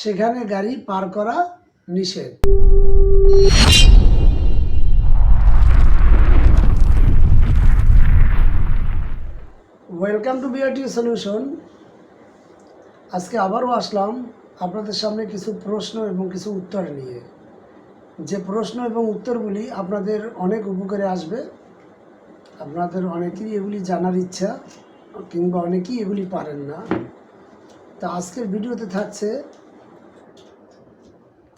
সেখানে গাড়ি পার করা নিষেধ। Welcome to BRT solution. আজকে আবারও আসলাম আপনাদের সামনে কিছু প্রশ্ন এবং কিছু উত্তর নিয়ে। যে প্রশ্ন এবং উত্তরগুলি আপনাদের অনেক উপকারে আসবে। আপনাদের অনেকেরই এগুলি জানার ইচ্ছা, কিংবা অনেকেই এগুলি পারেন না। তা আজকের ভিডিওতে থাকছে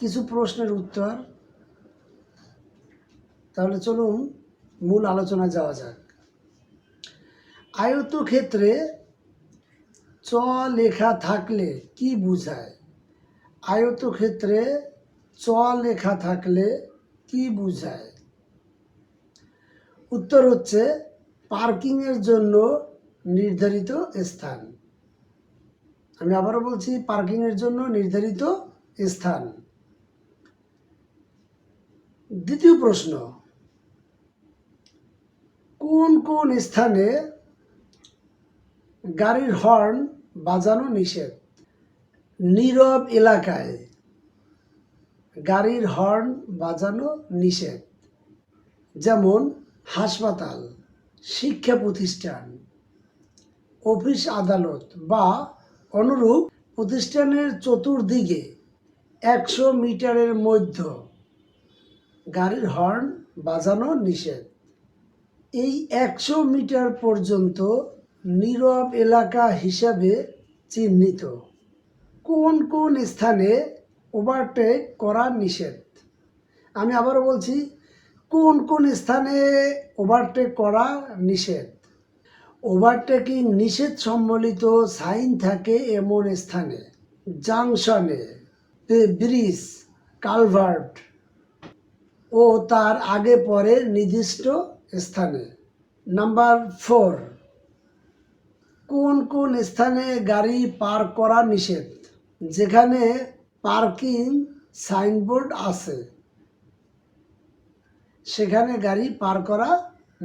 কিছু প্রশ্নের উত্তর। তাহলে চলুন মূল আলোচনায় যাওয়া যাক। আয়তক্ষেত্রে চ লেখা থাকলে কি বোঝায়? আয়তক্ষেত্রে চ লেখা থাকলে কি বোঝায়? উত্তর হচ্ছে পার্কিংয়ের জন্য নির্ধারিত স্থান। আমি আবারও বলছি, পার্কিংয়ের জন্য নির্ধারিত স্থান। দ্বিতীয় প্রশ্ন, কোন কোন স্থানে গাড়ির হর্ন বাজানো নিষেধ? নীরব এলাকায় গাড়ির হর্ন বাজানো নিষেধ, যেমন হাসপাতাল, শিক্ষা প্রতিষ্ঠান, অফিস আদালত বা অনুরূপ প্রতিষ্ঠানের চতুর্দিকে 100 মিটারের মধ্যে গাড়ির হর্ন বাজানো নিষেধ। এই 100 মিটার পর্যন্ত নীরব এলাকা হিসাবে চিহ্নিত। কোন কোন স্থানে ওভারটেক করা নিষেধ? আমি আবারও বলছি, কোন কোন স্থানে ওভারটেক করা নিষেধ? ওভারটেকিং নিষেধ সম্বলিত সাইন থাকে এমন স্থানে: জাংশনে, ব্রিজ, কালভার্ট ও তার আগে পরে নির্দিষ্ট স্থানে। নাম্বার 4, কোন কোন স্থানে গাড়ি পার্ক করা নিষেধ? যেখানে পার্কিং সাইনবোর্ড আছে সেখানে গাড়ি পার করা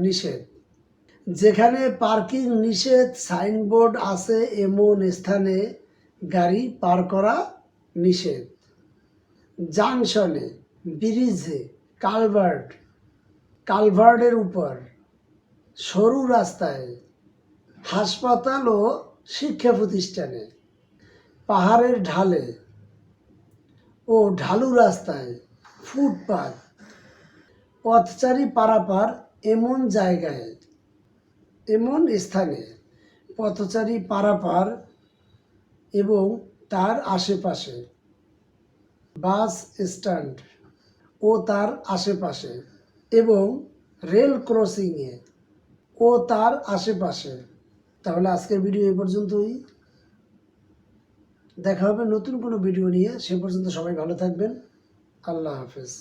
নিষেধ। যেখানে পার্কিং নিষেধ সাইনবোর্ড আছে এমন স্থানে গাড়ি পার করা নিষেধ: জাংশনে, ব্রিজে, কালভার্টের উপর, সরু রাস্তায়, হাসপাতাল ও শিক্ষা প্রতিষ্ঠানে, পাহাড়ের ঢালে ও ঢালু রাস্তায়, ফুটপাত, পথচারী পারাপার এমন জায়গায়, এমন স্থানে, পথচারী পারাপার এবং তার আশেপাশে, বাস স্ট্যান্ড ও তার আশেপাশে এবং রেল ক্রসিংয়ে ও তার আশেপাশে। তাহলে আজকের ভিডিও এই পর্যন্তই। দেখা হবে নতুন কোনো ভিডিও নিয়ে। সে পর্যন্ত সবাই ভালো থাকবেন। আল্লাহ হাফেজ।